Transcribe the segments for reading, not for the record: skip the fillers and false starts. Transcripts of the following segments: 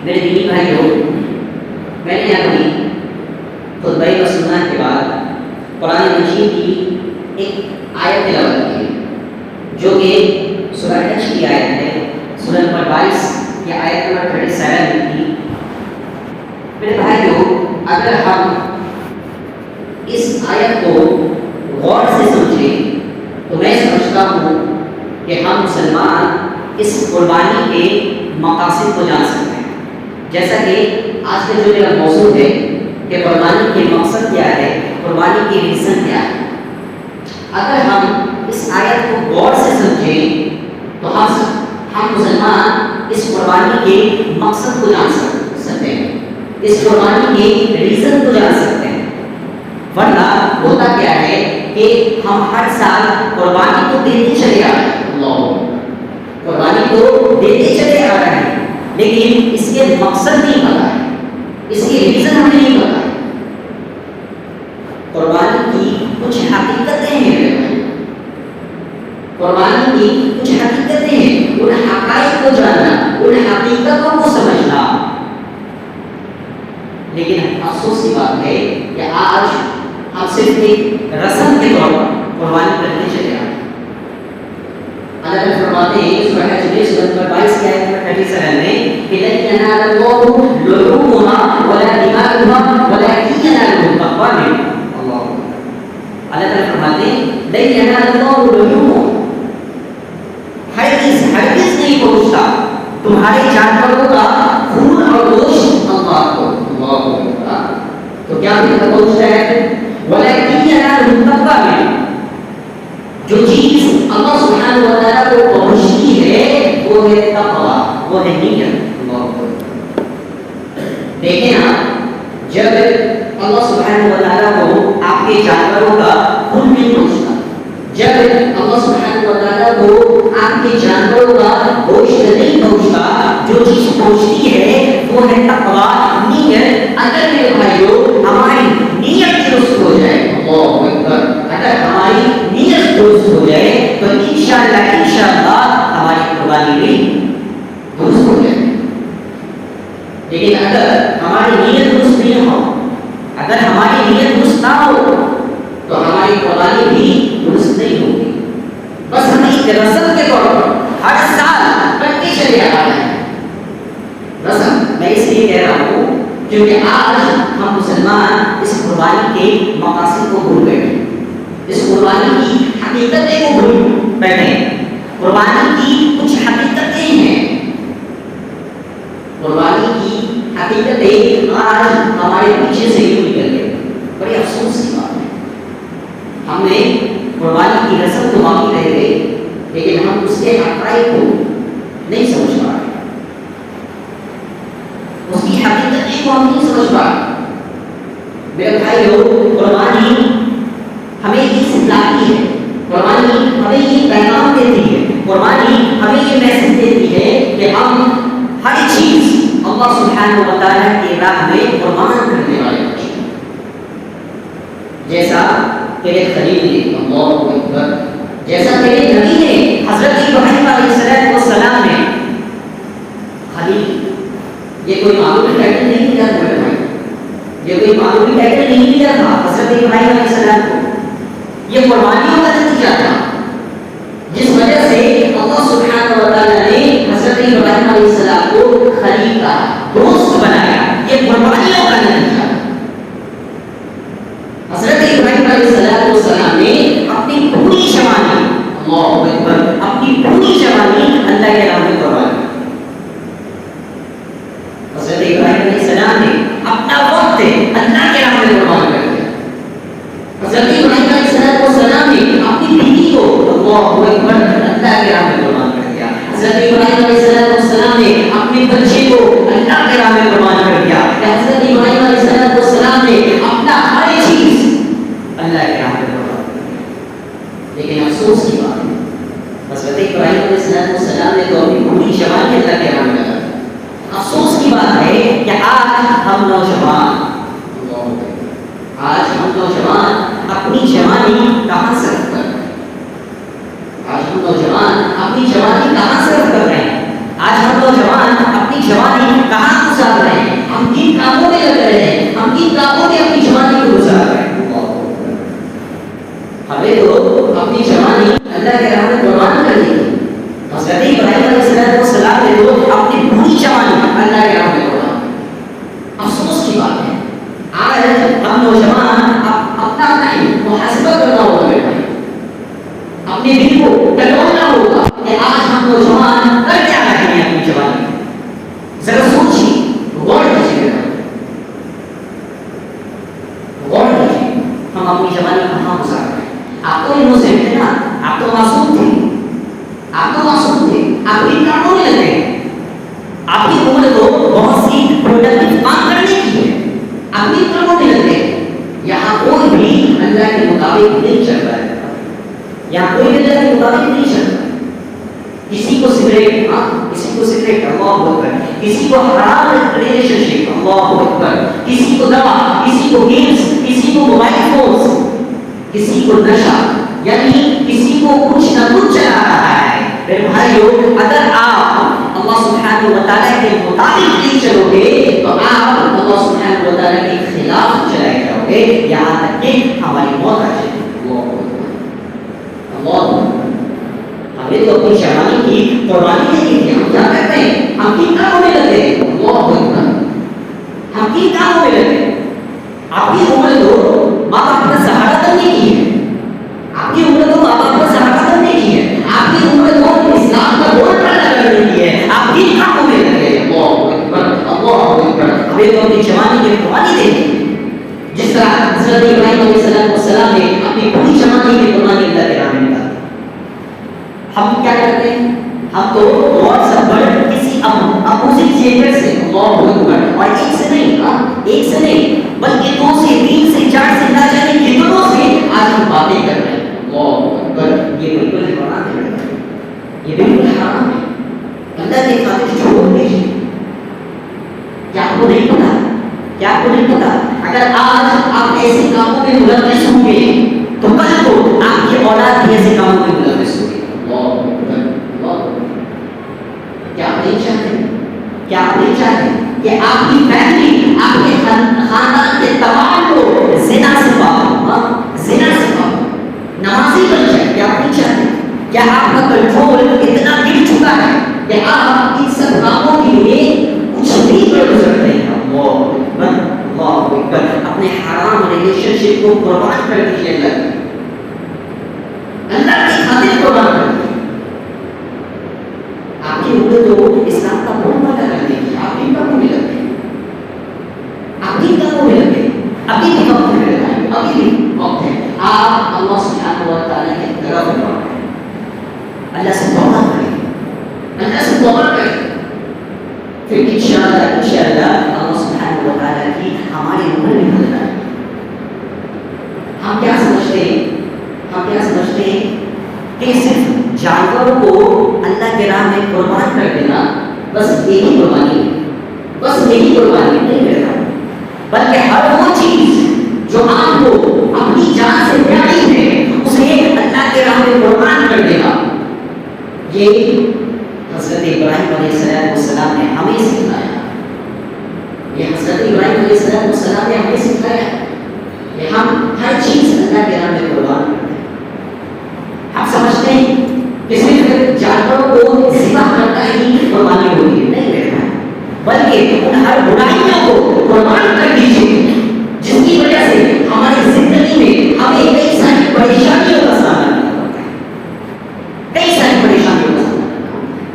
میرے دینی بھائیوں، میں نے اپنی خطبہ مسنونہ کے بعد قرآن مجید کی ایک آیت تلاوت کی ہے جو کہ سورہ حج کی آیت ہے، سورہ نمبر 22 یا آیت نمبر 37 کی۔ میرے بھائیوں، اگر ہم اس آیت کو غور سے سمجھیں تو میں سمجھتا ہوں کہ ہم مسلمان اس قربانی کے مقاصد کو جان سکتے ہیں۔ جیسا کہ آج کا جو میرا موضوع ہے کہ قربانی کے مقصد کیا ہے، قربانی کی ریزن کیا ہے، اگر ہم اس آیت کو غور سے سمجھیں تو ہم مسلمان اس قربانی کے مقصد کو جان سکتے ہیں، اس قربانی کے ریزن کو جان سکتے ہیں۔ ورنہ ہوتا کیا ہے کہ ہم ہر سال قربانی کو دیتے چلے آ رہے ہیں، قربانی کو دیتے چلے آ رہے ہیں، لیکن اس کے مقصد نہیں پتا ہے، اس کی ریزن ہمیں نہیں پتا ہے۔ قربانی کی کچھ حقیقتیں ہیں، قربانی کی کچھ حقیقتیں ہیں، ان حقائق کو جاننا، ان حقیقتوں کو سمجھنا۔ لیکن افسوس کی بات ہے کہ آج ہم صرف ایک رسم کے طور پر قربانی کرتے چلے آئے۔ اللہ تعالیٰ فرماتے ہیں سورہ حج میں سورہ نمبر 22 کی آیت نمبر 37 میں کہ لن ينال الله لحومها ولا دماؤها ولكن يناله التقوى منكم۔ اللہ تعالیٰ فرماتے ہیں لن ينال الله لحومها، ہرگز نہیں پہنچتا تمہارے جانوروں کا خون اور گوشت اللہ کو۔ تو کیا پہنچتا ہے؟ ولیکن ینالہ التقوی منکم، جو چیز اللہ سبحانہ و تعالیٰ کو پہنچتی ہے وہ ہے تقوی، وہ ہے نیت۔ دیکھیں نا، جب اللہ سبحانہ و تعالیٰ کو آپ کے جانوروں کا خون نہیں پہنچتا، جب اللہ سبحانہ و تعالیٰ کو آپ کے جانوروں کا گوشت نہیں پہنچتا، جو چیز پہنچتی ہے وہ ہے تقوی، نیت۔ اگر میرے بھائیوں ہماری نیت درست ہو جائے، اللہ اکبر، اگر ہماری نیت درست ہو جائے تو انشاءاللہ ہماری قربانی بھی درست ہو جائے۔ لیکن اگر ہماری نیت درست نہیں ہو، اگر ہماری نیت درست نہ ہو تو ہماری قربانی بھی درست نہیں ہوگی۔ بس ہم ایک رسم کے طور پر ہر سال کرتے چلے آ رہے ہیں۔ رسم میں اس لیے کہہ رہا ہوں کیونکہ آج ہم مسلمان اس قربانی کے مقاصد کو بھول گئے ہیں، اس قربانی کی حقیقتیں کو بھول بیٹھے ہیں۔ قربانی کی کچھ حقیقتیں ہیں، قربانی کی حقیقتیں آج ہمارے پیچھے سے ہی نکل گئی۔ بڑی افسوس کی بات ہے، ہم نے قربانی کی رسم تو باقی رہ گئی لیکن ہم اس کے حقائق کو نہیں سمجھ پا رہے، اس کی حقیقتیں کو ہم نہیں سمجھ پا رہے۔ میرے بھائیو، قربانی ہمیں یہ سکھلاتی ہے، قربانی ہمیں یہ پیغام دیتی ہے، قربانی ہمیں یہ میسج دیتی ہے کہ ہم ہر چیز اللہ سبحانہ و تعالیٰ کی راہ میں قربان کرنے والے ہیں۔ جیسا تیرے خلیل نے، اللہ اکبر، جیسا تیرے نبی نے حضرت ابراہیم علیہ السلام نے، خلیل یہ کوئی معمولی ٹائٹل نہیں ملا تھا میرے بھائی، یہ کوئی معمولی ٹائٹل نہیں ملا تھا حضرت ابراہیم علیہ السلام کو، یہ قربانیوں کا نتیجہ تھا جس وجہ سے اللہ سبحانہ و تعالیٰ نے حضرت ابراہیم علیہ السلام کو خلیل کا دوست بنایا، یہ قربانیوں کا نتیجہ۔ حضرت ابراہیم علیہ السلام نے اپنی پوری جوانی، اللہ اکبر، اپنی پوری جوانی اللہ کے راہ میں قربان کی۔ حضرت ابراہیم علیہ السلام نے اپنا وقت اللہ کے راہ میں قربان کر دیا۔ حضرت ابراہیم علیہ السلام نے اپنی بیوی کو، اللہ اکبر، اللہ کے راہ میں قربان کر دیا۔ حضرت ابراہیم علیہ السلام نے اپنے بچے کو اللہ کے راہ میں قربان کر دیا۔ حضرت ابراہیم علیہ السلام نے اپنا ہر چیز اللہ کے راہ میں قربان کر دیا۔ لیکن افسوس کی بات ہے، حضرت ابراہیم علیہ السلام نے تو اپنی پوری جوانی اللہ کے راہ میں لگا دی۔ افسوس کی بات ہے کہ آج ہم نوجوان اپنی جوانی کہاں صرف کر رہے ہیں؟ آج ہم نوجوان اپنی جوانی کہاں صرف کر رہے ہیں؟ آج ہم نوجوان اپنی جوانی کہاں کن کاموں میں اپنی جوانی کو گزار رہے ہیں؟ ہمیں تو اپنی جوانی اللہ کے راہ میں قربان کرنی ہے. حضرت ابراہیم علیہ السلام نے تو اپنی پوری جوانی اللہ کے راہ میں قربان. افسوس کی بات ہے آج ہم نوجوان اپنا محاسبہ کرنا ہوگا میرے بھائی، اپنے دل کو ٹٹولنا ہوگا کہ آج ہم نوجوان کر کیا رہے ہیں اپنی جوانی. ذرا سوچیے، غور کیجیے، غور کیجیے ہم اپنی جوانی کہاں گزار رہے ہیں. آپ تو انوسینٹ تھے نا، آپ تو معصوم تھے، آپ تو معصوم تھے، آپ ان کاموں میں لگے. آپ کی عمر تو بہت سی پروڈکٹیو کام کرنے کی ہے، آپ ان کاموں میں لگے. یہاں کوئی بھی اللہ کے مطابق نہیں چل رہا ہے، یہاں کوئی اللہ کے مطابق نہیں چل رہا. کسی کو سگریٹ، کسی کو سگریٹ، اللہ اکبر، کسی کو حرام ریلیشن شپ، اللہ اکبر، کسی کو دوا، کسی کو گیمز، کسی کو موبائل فونز، کسی کو نشہ، یعنی کسی کو کچھ نہ کچھ چلا رہا ہے. میرے بھائیو، اگر آپ اللہ سبحانہ و تعالیٰ کے مطابق نہیں چلو گے تو آپ اللہ سبحانہ و تعالیٰ کے خلاف چلائے جاؤ گے، یہاں تک کہ ہماری موت آ جائے. اللہ ہمیں تو اپنی جوانی کی قربانی نہیں کی. ہم کیا کرتے ہیں؟ ہم کن کاموں میں لگے ہیں؟ اللہ اکبر، ہم کن کاموں میں لگے ہیں؟ آپ کی عمر تو ماں باپ کا سہارا کرنے کی ہے، آپ کی عمر تو ماں باپ کا سہارا کرنے کی ہے، آپ کی عمر تو اسلام کا بورڈ پیدا کرنے کی ہے. آپ کن کاموں میں لگے ہیں؟ اللہ اکبر، اللہ اکبر. ہمیں تو اپنی جوانی کی قربانی دینی ہے. جس طرح حضرت ابراہیم علیہ السلام نے اپنی پوری جوانی کی قربانی اللہ کے راہ میں نکالی. ہم کیا کرتے ہیں؟ ہم تو واٹس ایپ پر کسی اپوزٹ جینڈر سے، اللہ اکبر، اور ایک سے نہیں بلکہ 2 سے 3 سے 4 سے نہ جانے کتنوں سے آج ہم باتیں کر رہے ہیں. اللہ اکبر، یہ بالکل حرام ہے، یہ بالکل حرام ہے. اللہ کے خاطر چھوڑ دیجیے. کیا آپ کو نہیں پتا؟ کیا آپ کو نہیں پتا؟ اگر آج آپ ایسے کاموں میں ملوث ہوں گے تو کل کو آپ کی اولاد بھی ایسے کاموں میں ملوث ہوگی. کیا آپ نہیں چاہتے؟ کیا آپ نہیں چاہتے کہ آپ کی فیملی، آپ کے خاندان کے تمام لوگ زنا سے پاک، زنا سے پاک، نمازی بن جائے؟ کیا آپ نہیں چاہتے؟ کیا آپ کا کنٹرول اتنا گر چکا ہے کہ آپ ان سب کاموں کے لیے کچھ بھی کر سکتے ہیں؟ اللہ اکبر، اپنے حرام ریلیشن شپ کو قربان کر دیجیے اللہ کی خاطر قربان کر دیجیے. آپ کی عمر تو اسلام کا بہت بڑا کرنے کی، آپ کی کاموں میں لگتے ہیں، آپ کی کاموں میں لگتے ہیں. ابھی بھی وقت ہے، ابھی بھی وقت ہے. آپ اللہ سبحانہ و تعالیٰ کی طرف لوٹیں، اللہ سے توبہ کریں، اللہ سے توبہ کریں. پھر انشاءاللہ اللہ سبحانہ و تعالیٰ کی ہماری عمر میں بدل جائے. ہم کیا سمجھتے ہیں؟ ہم کیا سمجھتے ہیں کہ صرف جانوروں کو اللہ کے راہ میں قربان کر دینا بس یہی قربانی ہے، بس یہی قربانی نہیں رہتا، بلکہ ہر وہ چیز جو آپ کو اپنی جان سے پیاری ہے اسے اللہ کے راہ میں قربان کر دینا. یہ حضرت ابراہیم علیہ السلام نے ہمیں سکھایا، یہ حضرت ابراہیم علیہ السلام نے ہمیں سکھایا کہ ہم ہر چیز اللہ کے راہ میں قربان کرتے ہیں. آپ سمجھتے ہیں کہ صرف جانوروں کو ذبح کرنا ہی قربانی ہوتی ہے؟ نہیں میرے بھائی، بلکہ ان ہر برائیوں کو قربان کر دیجیے جس کی وجہ سے ہماری زندگی میں ہمیں کئی ساری پریشانیوں کا سامنا کرنا پڑتا ہے، کئی ساری پریشانیوں کا سامنا کرنا پڑتا ہے.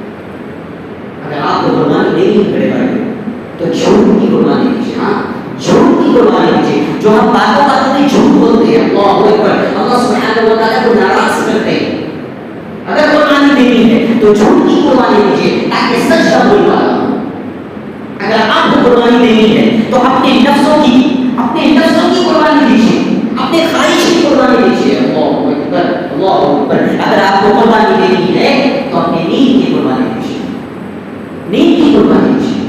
اگر آپ کو قربانی دینی ہے میرے بھائی تو جھوٹ کی قربانی دیجیے. ہاں، جھوٹ کی قربانی دیجیے. جو ہم باتوں میں جھوٹ بولتے ہیں، اللہ اکبر، اللہ سبحانہ و تعالیٰ کو ناراض کرتے ہیں. اگر قربانی دینی ہے تو جھوٹ کی قربانی دیجیے تاکہ سچ کا بول پانا. اگر آپ کو قربانی دینی ہے تو اپنے نفسوں کی قربانی دیجیے، اپنے خواہش کی قربانی دیجیے. اللہ اکبر، اللہ اکبر. اگر آپ کو قربانی دینی ہے تو اپنی نیند کی قربانی دیجیے، نیند کی قربانی دیجیے.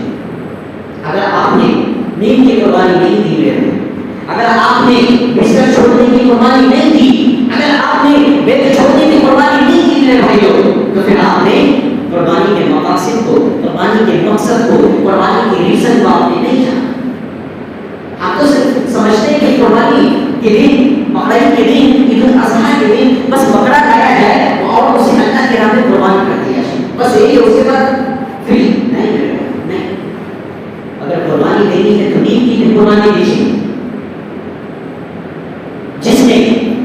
اگر آپ نے نیند کی قربانی نہیں دی ہے، اگر آپ نے بستر چھوڑنے کی قربانی نہیں دی، اگر آپ نے بیت چھوڑنے کی قربانی نہیں دی میرے بھائیوں، تو پھر آپ نے قربانی کے مقاصد کو، قربانی کے مقصد کو، قربانی کے ریزن کو آپ نے نہیں جانا. آپ تو صرف کے دن، بقرعید کے دن، عید الاضحیٰ کے دن بس بکرا کھایا جائے اور اسے اللہ کے راہ میں قربان کر دیا جائے، بس یہی ہے، اس کے بعد فری نہیں۔ اگر قربانی دینی ہے تو نیت کی قربانی دیجیے۔ جس نے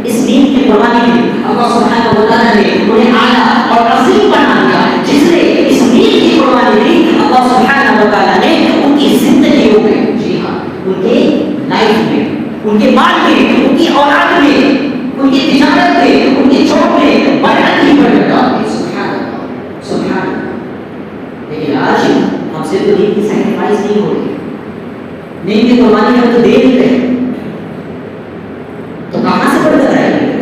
اس نیت کی قربانی دی اللہ سبحانہ و تعالیٰ نے انہیں اعلیٰ اور عظیم بنا دیا۔ جس نے اس نیت کی قربانی دی اللہ سبحانہ و تعالیٰ نے ان کی زندگیوں میں، جی ہاں، ان کے لائف میں، ان کے مال میں، ان کی اولاد میں، ان کی تجارت میں، ان کی جاب میں برکت ہی برکت ڈال دی۔ سبحان اللہ، سبحان اللہ۔ لیکن آج ہم سے تو نیت کی سیکریفائس نہیں ہو رہی، نیت کی قربانی ہم تو دے نہیں رہے، تو کہاں سے برکت آئے گی؟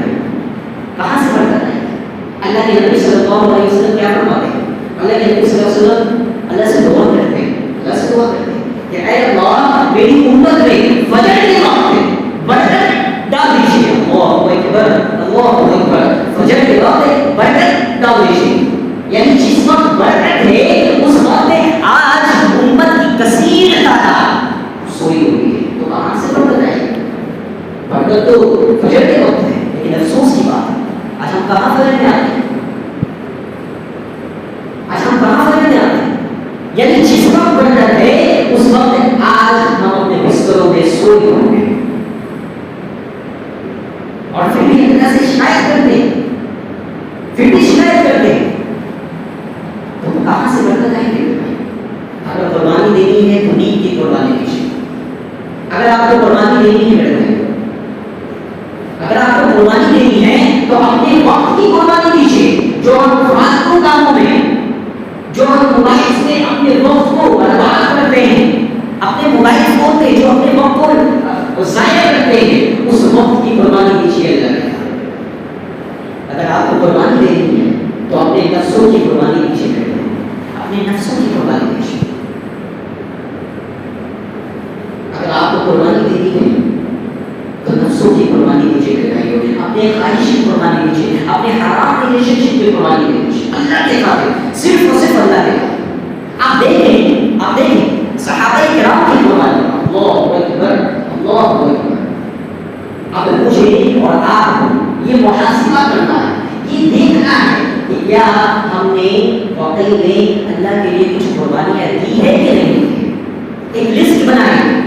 کہاں سے برکت آئے گی؟ اللہ کے نبی صلی اللہ علیہ وسلم کیا فرماتے ہیں؟ اللہ کے نبی صلی اللہ علیہ وسلم اللہ سے دعا کرتے ہیں، اللہ سے دعا کرتے ہیں کہ اے اللہ میری امت میں فجر کے وقت میں برکت ڈال دیجیے۔ اللہ اکبر، اللہ اکبر۔ فجر کے وقت میں برکت ڈال دیجیے، یعنی جس وقت برکت ہے اس وقت میں آج امت کی کثیر تعداد سوئی ہوئی ہے، تو کہاں سے برکت آئے گی؟ برکت تو فجر کے وقت ہے، لیکن افسوس کی بات ہے آج ہم کہاں فجر میں آتے ہیں؟ آج ہم کہاں فجر میں آتے ہیں؟ یعنی جس وقت برکت ہے اس وقت آج ہم اپنے بستروں میں سوئے ہوئے ہیں اور پھر بھی اللہ سے شکایت کرتے ہیں، پھر بھی شکایت کرتے ہیں، تو کہاں سے برکت آئیں گے؟ اگر قربانی دینی ہے تو نیت کی قربانی دیجیے۔ اگر آپ کو قربانی دینی ہے اگر آپ کو قربانی دینی ہے تو اپنے وقت کی قربانی دیجیے، جو ہم فالتو کاموں میں، جو ہم موبائل سے اپنے وقت کو برباد کرتے ہیں، اپنے موبائل فون پہ جو اپنے وقت کو ضائع کرتے ہیں، اس وقت کی قربانی دیجیے اللہ کے سامنے۔ اگر آپ کو قربانی دینی ہے تو اپنے نفسوں کی قربانی دیجیے، اپنے نفسوں کی قربانی دیجیے۔ اگر آپ کو قربانی دینی ہے تو نفسوں کی قربانی دیجیے، اپنے خواہش کی قربانی دیجیے، اپنے حرام ریلیشن شپ کی قربانی دیجیے اللہ کے خاطر، صرف اور صرف اللہ کے خاطر۔ آپ دیکھیں صحابہ کرام کی قربانی، اللہ اکبر، اللہ اکبر۔ اب مجھے اور آپ کو یہ محاسبہ کرنا ہے، یہ دیکھنا ہے کہ کیا ہم نے واقعی میں اللہ کے لیے کچھ قربانیاں دی ہے کہ نہیں۔ ایک لسٹ بنائیں،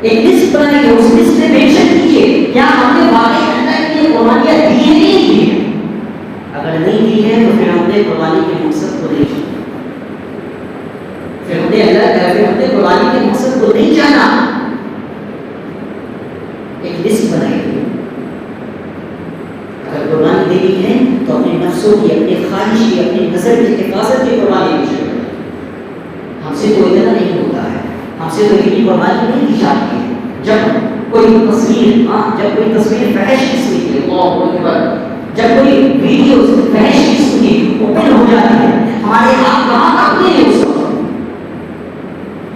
ایک لسٹ بنائیے، اس لسٹ میں مینشن کیجیے کیا ہم نے واقعی اللہ کے لیے قربانیاں دی ہے نہیں دی ہے۔ اگر نہیں دی ہے تو پھر ہم نے قربانی کے مقصد کو نہیں جانا، پھر ہم نے قربانی کے مقصد کو نہیں جانا۔ ایک لسٹ بنائیے، اگر قربانی دینی ہے تو اپنے نفسوں کی، اپنے خواہش کی، اپنی نظر کی حفاظت کی قربانی دی جائے۔ ہم سے تو اتنا نہیں ہوتا ہے، ہم سے تو اتنی قربانی نہیں دی جاتی ہے۔ جب کوئی تصویر فحش قسم کی، اللہ اکبر، جب کوئی ویڈیو فحش قسم کی اوپن ہو جاتی ہے، ہمارے ہاتھ کہاں کاپتے ہیں اس وقت،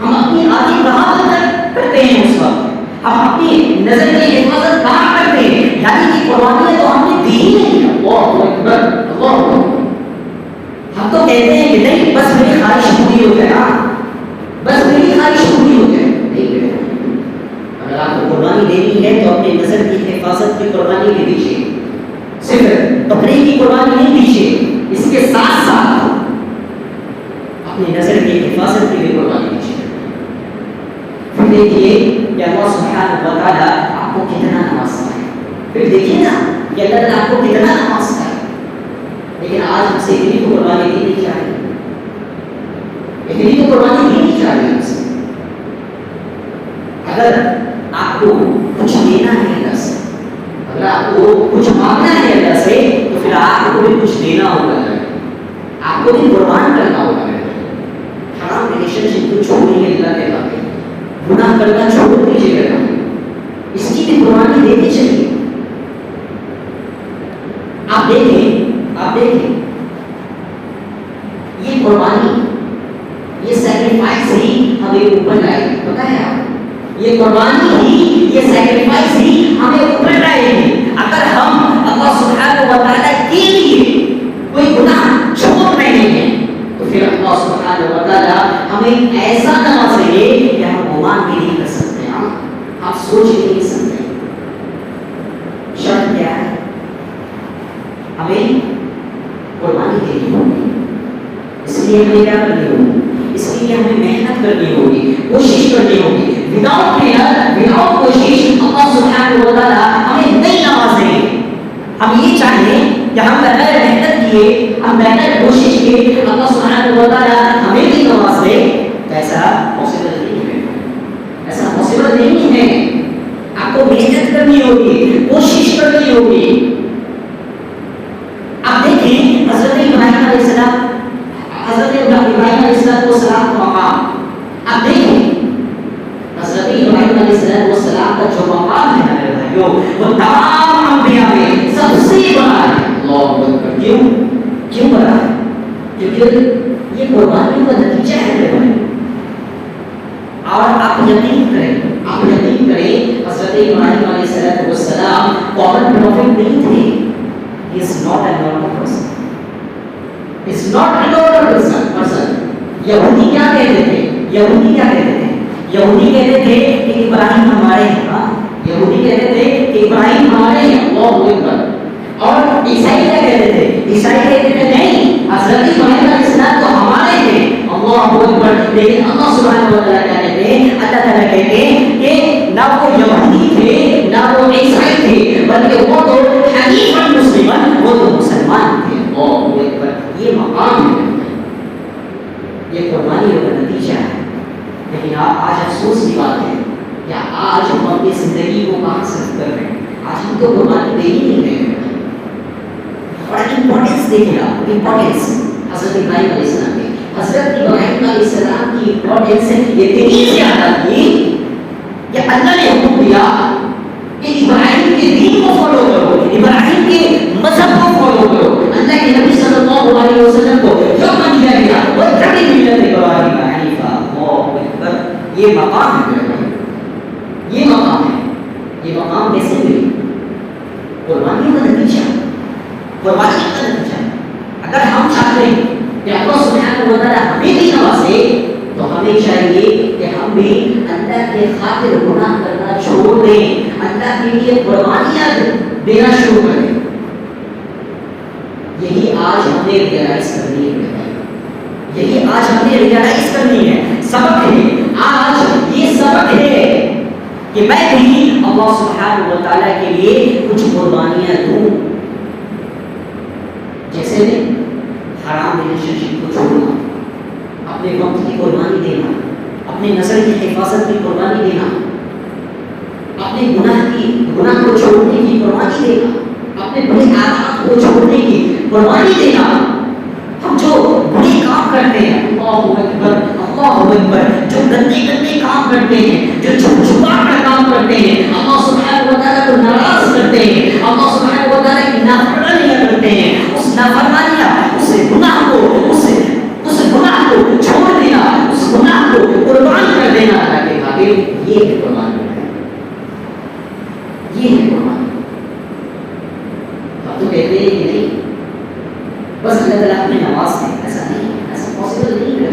ہم اپنی آنکھیں کہاں بند کرتے ہیں اس وقت، ہم اپنی نظر کی حفاظت کہاں کرتے ہیں؟ یعنی کہ قربانی تو ہم نے دی ہی نہیں۔ اللہ اکبر، اللہ اکبر۔ ہم تو کہتے ہیں کہ نہیں بس میری خواہش پوری ہو جائے، بس میری خواہش پوری ہو جائے۔ نہیں، اگر آپ کو قربانی دینی ہے تو اپنے نظر کی حفاظت کی قربانی بھی دیجیے، صرف بکرے کی قربانی نہیں دیجیے، اس کے ساتھ ساتھ اپنی نظر کی حفاظت کی بھی قربانی دیجیے۔ پھر دیکھیے کہ اللہ سبحانہ و تعالیٰ آپ کو کتنا نوازتا ہے، پھر دیکھیے نا کہ اللہ تعالیٰ آپ کو کتنا نوازتا ہے۔ لیکن آج ہم سے اتنی تو قربانی دینی چاہیے، اتنی تو قربانی دینی چاہیے ہم سے۔ اگر آپ کو کچھ دینا ہے اللہ سے، اگر آپ کو کچھ مانگنا ہے اللہ سے، تو پھر آپ کو بھی کچھ دینا ہوگا، آپ کو بھی قربان کرنا ہوگا۔ حرام ریلیشن شپ کو چھوڑیے اللہ کے خاطر، گناہ کرنا چھوڑ دیجیے گا، اس کی بھی قربانی دینے چاہیے۔ آپ دیکھیں یہ قربانی، یہ سیکریفائس ہی ہمیں اوپر لائے گی، پتہ ہے آپ، یہ قربانی ہی، یہ سیکریفائس ہی ہمیں اوپر لائے گی۔ اگر ہم اللہ سبحانہ و تعالیٰ کے لیے کوئی گناہ چھوڑ رہے ہیں تو پھر اللہ سبحانہ و تعالیٰ ہمیں ایسا نوازیں گے کہ ہم گمان بھی نہیں کر سکتے، ہم سوچ نہیں سکتے۔ اس کے لیے ہمیں محنت کرنی ہوگی، کوشش کرنی ہوگی. وداؤٹ محنت، وداؤٹ کوشش اللہ سبحانہ و تعالیٰ ہمیں نہیں نوازیں. ہم یہ چاہیں کہ ہم بغیر محنت کیے، ہم بغیر کوشش کیے اللہ سبحانہ و تعالیٰ ہمیں بھی نواز دے، تو ایسا پاسبل نہیں ہے. ایسا پاسبل نہیں ہے. آپ کو محنت کرنی ہوگی، کوشش کرنی ہوگی. آپ دیکھیں حضرت ابراہیم علیہ السلام، حضرت ابراہیم علیہ السلام کا مقام آپ دیکھیں. حضرت ابراہیم علیہ السلام کا جو مقام ہے میرے بھائیوں، وہ تمام انبیاء میں سب سے بڑا ہے. اللہ اکبر. کیوں بڑا ہے؟ کیونکہ یہ قربانیوں کا نتیجہ ہے میرے بھائی. اور آپ یقین کریں حضرت ابراہیم علیہ السلام کامن پروفٹ نہیں تھے. He is not a normal person. He is not a normal person. یہودی کیا کہتے تھے؟ یہودی کہتے تھے کہ ابراہیم ہمارے ہیں. یہودی کہتے تھے کہ ابراہیم ہمارے ہیں. اللہ اکبر. اور عیسائی کیا کہتے تھے؟ عیسائی کہتے تھے نہیں، حضرت ابراہیم علیہ السلام تو ہمارے ہیں. اللہ اکبر. لیکن اللہ سبحانہ و تعالیٰ کیا کہتے ہیں؟ اللہ تعالیٰ کہتے ہیں کہ نہ وہ یہودی تھے نہ وہ عیسائی تھے، بلکہ وہ تو حنیفاً مسلمان، وہ تو مسلمان تھے. اللہ اکبر. یہ مقام ہے، یہ قربانی کا نتیجہ ہے. لیکن آج افسوس کی بات ہے کہ آج ہم اپنی زندگی کو کہاں صرف کر رہے ہیں. آج ہم تو قربانی دے ہی نہیں رہے ہیں. اور امپورٹینس دیکھیں آپ، امپورٹینس حضرت ابراہیم علیہ السلام کی، حضرت ابراہیم علیہ السلام کی امپورٹینس اتنی زیادہ تھی کہ اللہ نے حکم دیا کہ ابراہیم کے دین کو فالو کرو، ابراہیم کے مذہب کو فالو کرو. اللہ کے نبی صلی اللہ علیہ وسلم کو حکم دیا گیا وَاتَّبِعْ مِلَّةَ إِبْرَاهِيمَ حَنِيفًا. اللہ اکبر. یہ مقام ہے، یہ مقام ہے. یہ مقام کیسے ملی؟ قربانی کا نتیجہ. قربانی کا نتیجہ. اگر ہم چاہتے ہیں کہ اللہ سبحانہ و تعالیٰ ہمیں بھی نوازے تو ہمیں چاہیے کہ ہم بھی اللہ کے خاطر گناہ کرنا چھوڑ دیں، اللہ کے لیے قربانیاں دینا شروع کریں. یہی آج ہمیں ریئلائز کرنی ہے. یہی آج ہمیں ریئلائز کرنی ہے. سبق ہے آج، یہ سبق ہے کہ میں بھی اللہ سبحانہ و تعالیٰ کے لیے کچھ قربانیاں دوں. جیسے میں حرام ریلیشن شپ کو چھوڑنا، اپنے وقت کی قربانی دینا، اپنے نظر کی حفاظت کی قربانی دینا، اپنے گناہ کو چھوڑنے کی قربانی دینا، اپنے برے عادات کو چھوڑنے کی قربانی دینا. ہم جو برے کام کرتے ہیں، اللہ اکبر اللہ اکبر، جو گندے کام کرتے ہیں، جو چھپا کر کام کرتے ہیں، اللہ سبحانہ و تعالیٰ کو ناراض کرتے ہیں، اللہ سبحانہ و تعالیٰ کی نافرمانیاں کرتے ہیں، اس نافرمانیاں، اس گناہ کو چھوڑ دینا، اس گناہ کو قربان کر دینا اللہ کے خاطر، یہ ہے قربان. یہ ہے قربان. ہم تو کہتے ہیں کہ نہیں بس اللہ تعالیٰ ہمیں نواز دے. ایسا نہیں، ایسا پاسبل نہیں ہے.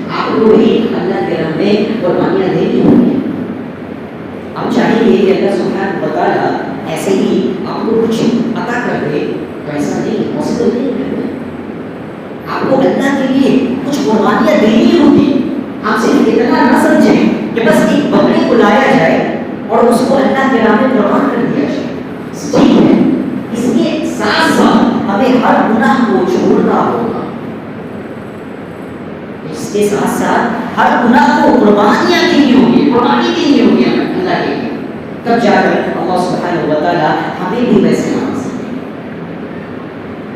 آپ کو بھی اللہ کے رحم میں قربانیاں دینی ہوگی. آپ چاہیں گے کہ اللہ سبحانہ و تعالیٰ ایسے ہی آپ کو کچھ عطا کر دے، تو ایسا نہیں، پاسبل نہیں ہے. آپ کو اللہ کے لیے کچھ قربانیاں دینی ہوگی. آپ صرف اتنا نہ سمجھیں کہ بس ایک بکرے کو لایا جائے اور اس کو اللہ کے راہ میں قربان کر دیا جائے. ٹھیک ہے، اس کے ساتھ ساتھ ہمیں ہر گناہ کو چھوڑنا ہوگا. اس کے ساتھ ساتھ ہر گناہ کو قربانیاں دینی ہوگی، قربانی دینی ہوگی ہمیں اللہ کے لیے. تب جا کر اللہ سبحانہ و تعالیٰ ہمیں بھی ویسے نواز دے.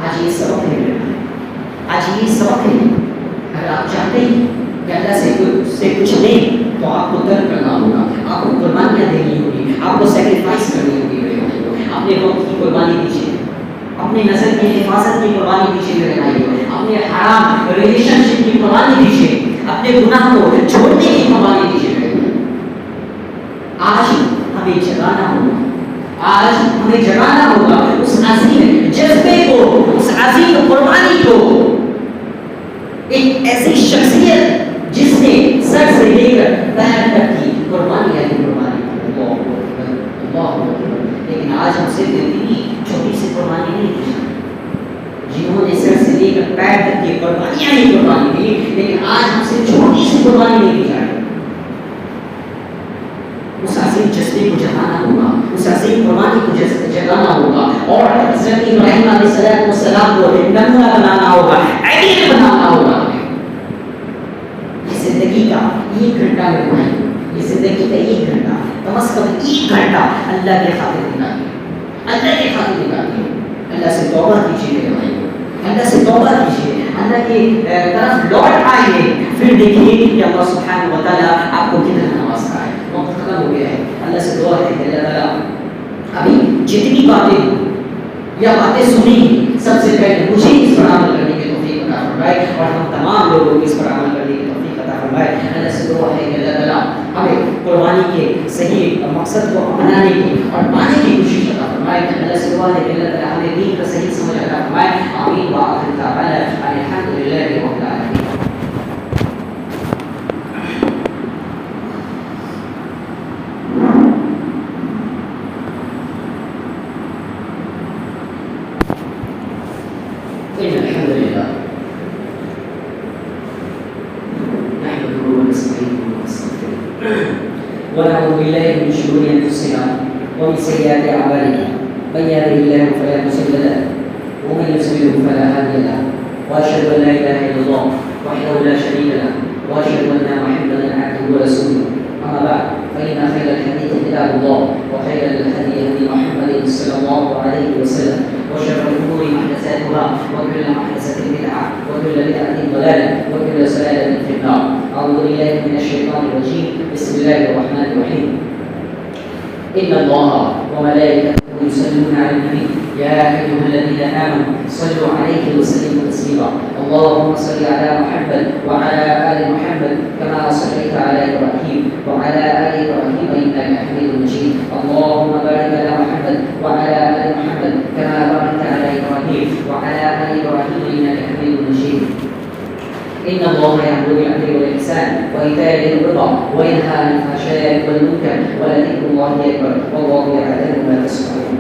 آج یہ سبق ہے، آج یہ سبق ہے. اگر آپ چاہتے ہیں کہ اللہ سے کچھ دیں تو آپ کو ترک کرنا ہوگا، آپ کو قربانیاں دینی ہوگی، آپ کو سیکریفائس کرنی ہوگی. اپنے وقت کی قربانی دیجیے، اپنے نظر کی حفاظت کی قربانی دیجیے میرے بھائیوں، اپنے حرام ریلیشن شپ کی قربانی دیجیے، اپنے گناہ کو چھوڑنے کی قربانی دیجیے میرے بھائیوں. آج ہمیں جگانا ہوگا، آج ہمیں جگانا ہوگا اس عظیم جذبے کو، اس عظیم قربانی کو. ایک ایسی شخصیت جس نے سر سے لے کر پیر تک کی قربانی ہے، قربانی. لیکن آج ہم صرف اتنی چھوٹی سی قربانی نہیں دی جنہوں نے سر سے لے کر پیر تک کی قربانیاں ہی قربانی دی، لیکن آج زندگی کا 1 گھنٹہ میرے بھائی، یہ زندگی کا 1 گھنٹہ کم از کم 1 گھنٹہ اللہ کے خاطر نکالیے، اللہ کے خاطر نکالیے، اللہ سے توبہ کیجیے میرے بھائی، اللہ سے توبہ کیجیے، اللہ کی طرف لوٹ آئیے، پھر دیکھیے کہ اللہ سبحانہ و تعالیٰ آپ کو کتنا نوازتا ہے۔ وقت ختم ہو گیا ہے، اللہ سے دعا ہے کہ اللہ تعالیٰ ابھی جتنی باتیں یا باتیں سنی سب سے پہلے مجھے اس پر عمل کرنے کی توفیق عطا فرمائے اور ہم تمام لوگوں کو اس پر عمل کرنے کی توفیق عطا فرمائے۔ اللہ سے دعا ہے کہ اللہ تعالیٰ ہمیں قربانی کے صحیح مقصد کو اپنانے کی اور پانے کی کوشش عطا فرمائے۔ اللہ سے دعا ہے کہ اللہ تعالیٰ ہمیں دین کا صحیح سمجھ عطا فرمائے۔ آمین وآخر دعوانا الحمد للہ رب العالمین۔ الحمد لله نحمده ونستعينه ونستغفره ونعوذ بالله من شرور انفسنا ومن سيئات اعمالنا من يهده الله فلا مضل له ومن يضلل فلا هادي له واشهد ان لا اله الا الله وحده لا شريك له واشهد ان محمدا عبده ورسوله اما بعد فان خير الحديث كتاب الله وخير الهدي هدي محمد صلى الله عليه وسلم وشر الامور محدثاتها وكل محدثه بدعه وكل بدعه ضلاله وكل ضلاله في النار. اعوذ بالله من الشيطان الرجيم. بسم الله الرحمن الرحيم. ان الله وملائكته يصلون على النبي يا ايها الذين امنوا صلوا عليه وسلموا تسليما. اللهم صل على محمد وعلى ال محمد كما صليت على ابراهيم وعلى ال ابراهيم انك حميد مجيد. اللهم بارك على محمد وعلى ال محمد كما باركت على ابراهيم وعلى ال ابراهيم انك حميد مجيد. إن الله يأمر بالعدل والإحسان وإيتاء ذي القربى وينهى عن الفحشاء والمنكر ولذكر الله أكبر والله يعلم ما تصنعون.